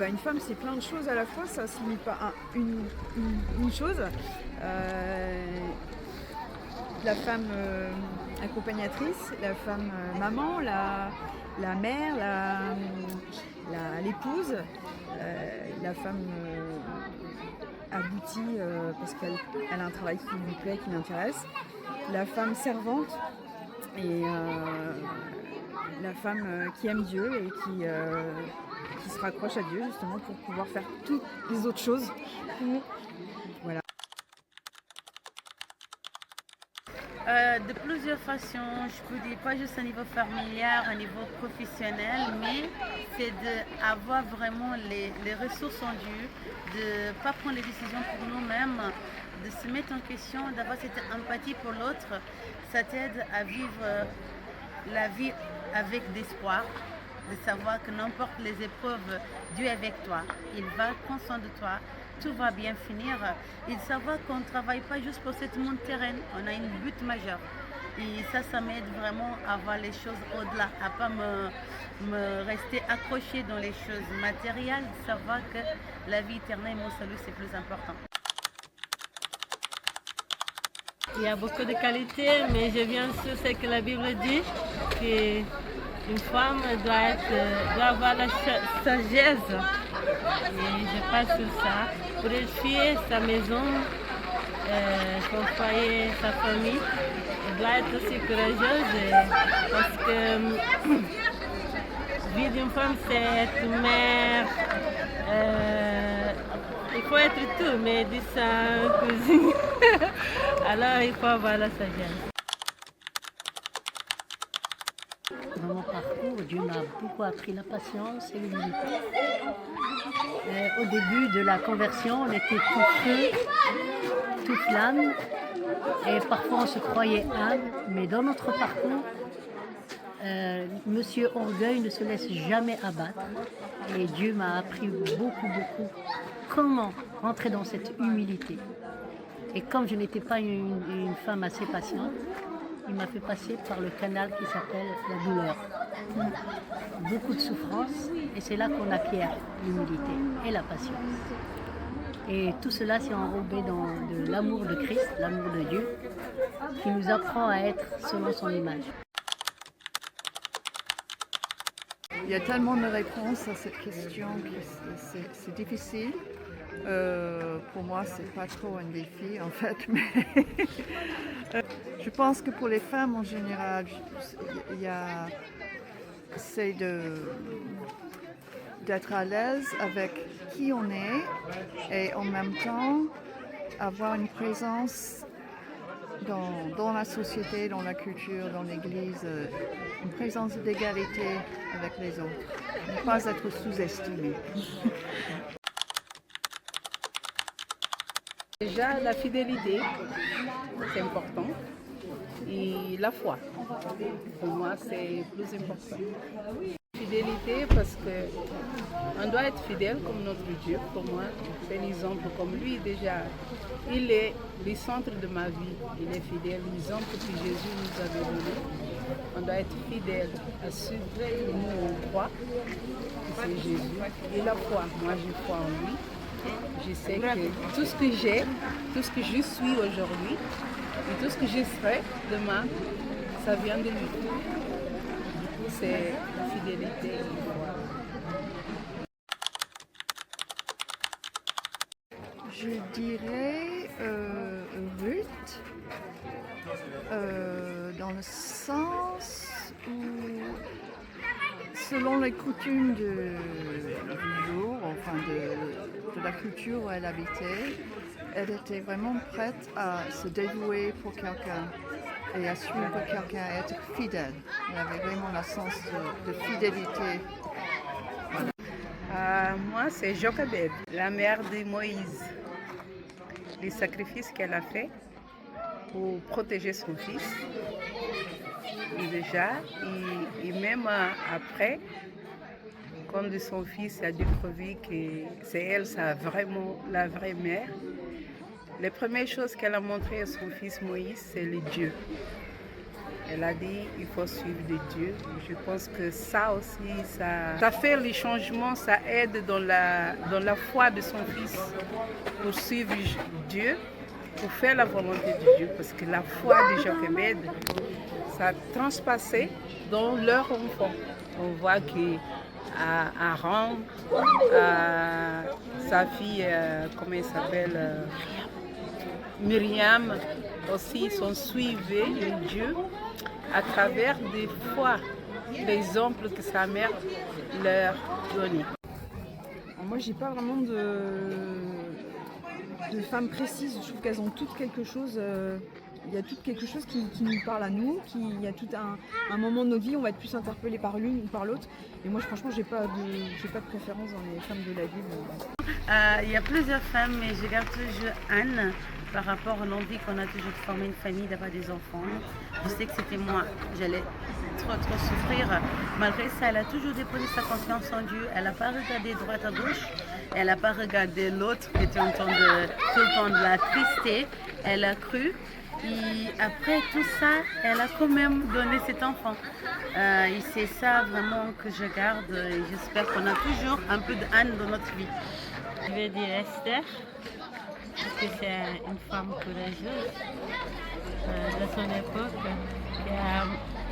Une femme, c'est plein de choses à la fois, ça ne se limite pas à une chose. La femme accompagnatrice, la femme maman, la mère, l'épouse, la femme aboutie parce qu'elle a un travail qui lui plaît, qui l'intéresse, la femme servante et la femme qui aime Dieu et qui se raccroche à Dieu justement pour pouvoir faire toutes les autres choses. Voilà. De plusieurs façons, je peux dire pas juste au niveau familial, au niveau professionnel, mais c'est d'avoir vraiment les ressources en Dieu, de ne pas prendre les décisions pour nous-mêmes, de se mettre en question, d'avoir cette empathie pour l'autre. Ça t'aide à vivre la vie avec d'espoir, de savoir que n'importe les épreuves, Dieu est avec toi, il va prendre soin de toi. Tout va bien finir et de savoir qu'on ne travaille pas juste pour cette monde terrain, on a une but majeur. Et ça m'aide vraiment à voir les choses au-delà, à ne pas me rester accrochée dans les choses matérielles, de savoir que la vie éternelle et mon salut, c'est plus important. Il y a beaucoup de qualités, mais je viens sur ce que la Bible dit, qu'une femme doit avoir la sagesse. Et je passe sur ça pour édifier sa maison, son foyer, sa famille. Elle doit être aussi courageuse parce que la vie d'une femme, c'est être mère. Il faut être tout, médecin, cuisine. Alors il faut avoir la sagesse. Dans mon parcours, Dieu m'a beaucoup appris la patience et l'humilité. Au début de la conversion, on était tout feu, tout flamme, et parfois on se croyait humble, mais dans notre parcours, Monsieur Orgueil ne se laisse jamais abattre, et Dieu m'a appris beaucoup comment rentrer dans cette humilité. Et comme je n'étais pas une femme assez patiente, il m'a fait passer par le canal qui s'appelle la douleur. Beaucoup de souffrance, et c'est là qu'on acquiert l'humilité et la patience. Et tout cela s'est enrobé dans de l'amour de Christ, l'amour de Dieu, qui nous apprend à être selon son image. Il y a tellement de réponses à cette question que c'est difficile. Pour moi, c'est pas trop un défi en fait, mais je pense que pour les femmes en général, c'est d'être à l'aise avec qui on est et en même temps avoir une présence dans la société, dans la culture, dans l'église, une présence d'égalité avec les autres, ne pas être sous-estimé. Déjà, la fidélité, c'est important. Et la foi, pour moi, c'est plus important. Fidélité parce qu'on doit être fidèle comme notre Dieu. Pour moi, c'est l'exemple comme lui déjà. Il est le centre de ma vie. Il est fidèle, l'exemple que Jésus nous avait donné. On doit être fidèle à ce que nous on croit, que c'est Jésus. Et la foi, moi j'ai foi en lui. Je sais que tout ce que j'ai, tout ce que je suis aujourd'hui et tout ce que je serai demain, ça vient de lui. Du coup, c'est la fidélité et la foi. Je dirais Ruth, dans le sens où, selon les coutumes du jour, enfin de la culture où elle habitait, elle était vraiment prête à se dévouer pour quelqu'un et à suivre quelqu'un, à être fidèle. Elle avait vraiment le sens de fidélité. Moi, c'est Jochebed, la mère de Moïse. Les sacrifices qu'elle a fait pour protéger son fils. Et déjà, et même après, quand son fils a découvert que c'est elle, la vraie mère, les premières choses qu'elle a montrées à son fils Moïse, c'est le Dieu. Elle a dit il faut suivre de Dieu. Je pense que ça aussi, ça fait les changements, ça aide dans la foi de son fils pour suivre Dieu, pour faire la volonté de Dieu. Parce que la foi de Jochebed, ça a transpassé dans leur enfant. On voit que Aaron, sa fille, comment elle s'appelle, Myriam, aussi sont suivis de Dieu à travers des fois, l'exemple que sa mère leur donnait. Moi, j'ai pas vraiment de femmes précises. Je trouve qu'elles ont toutes quelque chose. Il y a tout quelque chose qui nous parle à nous. Il y a tout un moment de notre vie où on va être plus interpellé par l'une ou par l'autre. Et moi, franchement, j'ai pas de préférence dans les femmes de la Bible. Il y a plusieurs femmes, mais je garde toujours Anne par rapport à l'envie qu'on a toujours de former une famille, d'avoir des enfants. Je sais que c'était moi, j'allais trop souffrir. Malgré ça, elle a toujours déposé sa confiance en Dieu. Elle n'a pas regardé droite à gauche. Elle n'a pas regardé l'autre qui était en train de tout le temps de la trister. Elle a cru. Et après tout ça, elle a quand même donné cet enfant. Et c'est ça vraiment que je garde. Et j'espère qu'on a toujours un peu d'Anne dans notre vie. Je vais dire Esther, parce que c'est une femme courageuse de son époque qui a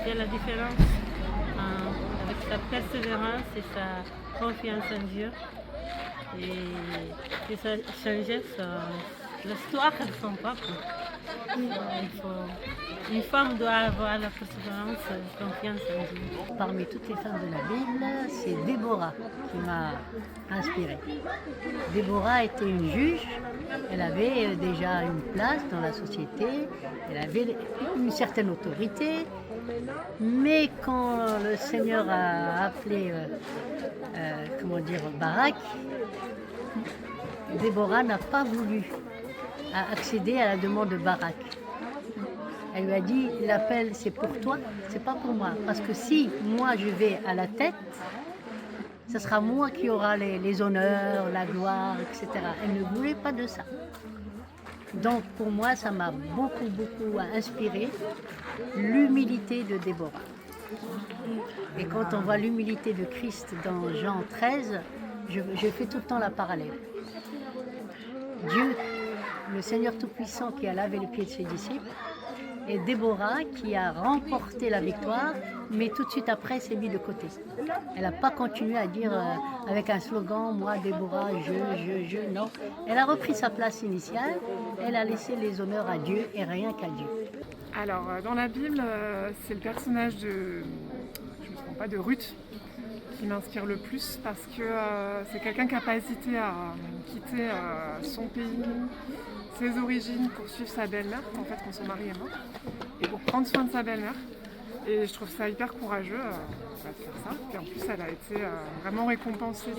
fait la différence avec sa persévérance et sa confiance en Dieu et qui a changé l'histoire de son peuple. Une femme doit avoir la persévérance et confiance en Dieu. Parmi toutes les femmes de la Bible, c'est Déborah qui m'a inspirée. Déborah était une juge, elle avait déjà une place dans la société, elle avait une certaine autorité, mais quand le Seigneur a appelé Barak, Déborah n'a pas voulu accéder à la demande de Barak. Elle lui a dit, l'appel c'est pour toi, c'est pas pour moi. Parce que si moi je vais à la tête, ce sera moi qui aura les honneurs, la gloire, etc. Elle ne voulait pas de ça. Donc pour moi, ça m'a beaucoup inspiré l'humilité de Déborah. Et quand on voit l'humilité de Christ dans Jean 13, je fais tout le temps la parallèle. Dieu, le Seigneur Tout-Puissant qui a lavé les pieds de ses disciples, et Déborah qui a remporté la victoire, mais tout de suite après s'est mise de côté. Elle n'a pas continué à dire avec un slogan, moi Déborah, je, non. Elle a repris sa place initiale, elle a laissé les honneurs à Dieu et rien qu'à Dieu. Alors dans la Bible, c'est le personnage de, je ne me trompe pas, de Ruth qui m'inspire le plus parce que c'est quelqu'un qui n'a pas hésité à quitter son pays, ses origines pour suivre sa belle-mère, en fait quand son mari est mort, et pour prendre soin de sa belle-mère. Et je trouve ça hyper courageux de faire ça. Et en plus elle a été vraiment récompensée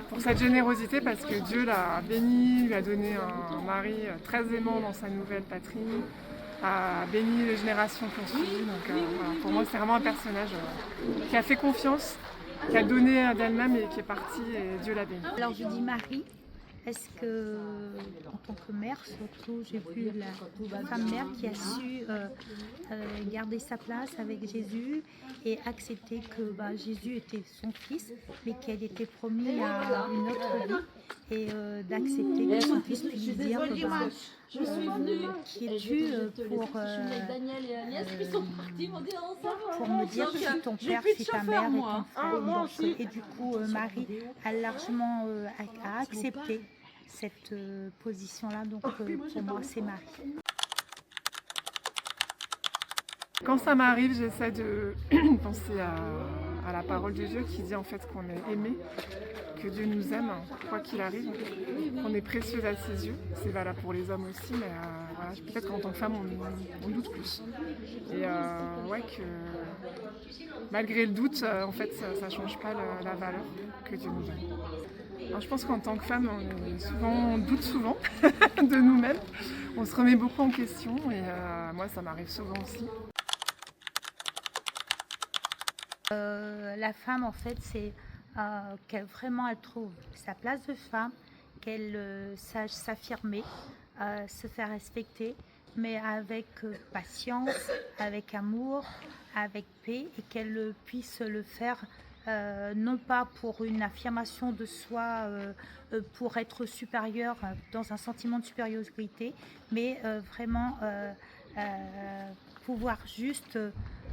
pour cette générosité parce que Dieu l'a bénie, lui a donné un mari très aimant dans sa nouvelle patrie, a béni les générations qui ont suivi. Donc voilà, pour moi c'est vraiment un personnage qui a fait confiance, qui a donné d'elle-même et qui est parti et Dieu l'a béni. Alors je dis Marie, parce que en tant que mère surtout, j'ai vu la femme mère qui a su garder sa place avec Jésus et accepter que Jésus était son fils, mais qu'elle était promise à une autre vie et d'accepter que son fils puisse dire qui es-tu pour me dire si ton père, si ta mère et ton frère. Donc, et du coup, Marie a largement accepté cette position-là. Donc, pour moi, c'est Marie. Quand ça m'arrive, j'essaie de penser à la parole de Dieu qui dit en fait qu'on est aimé, que Dieu nous aime, quoi qu'il arrive, qu'on est précieux à ses yeux. C'est valable pour les hommes aussi, mais voilà, peut-être qu'en tant que femme, on doute plus. Et que malgré le doute, en fait, ça ne change pas la valeur que Dieu nous donne. Alors, je pense qu'en tant que femme, on doute souvent de nous-mêmes. On se remet beaucoup en question et moi, ça m'arrive souvent aussi. La femme, en fait, c'est qu'elle vraiment elle trouve sa place de femme, qu'elle sache s'affirmer, se faire respecter, mais avec patience, avec amour, avec paix, et qu'elle puisse le faire non pas pour une affirmation de soi, pour être supérieure, dans un sentiment de supériorité, mais vraiment pouvoir juste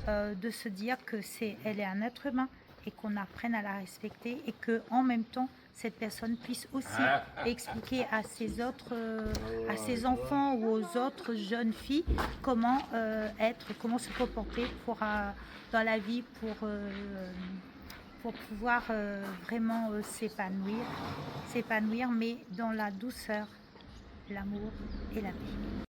de se dire que elle est un être humain et qu'on apprenne à la respecter, et que en même temps cette personne puisse aussi expliquer à ses enfants ou aux autres jeunes filles comment comment se comporter dans la vie pour pouvoir vraiment s'épanouir, mais dans la douceur, l'amour et la paix.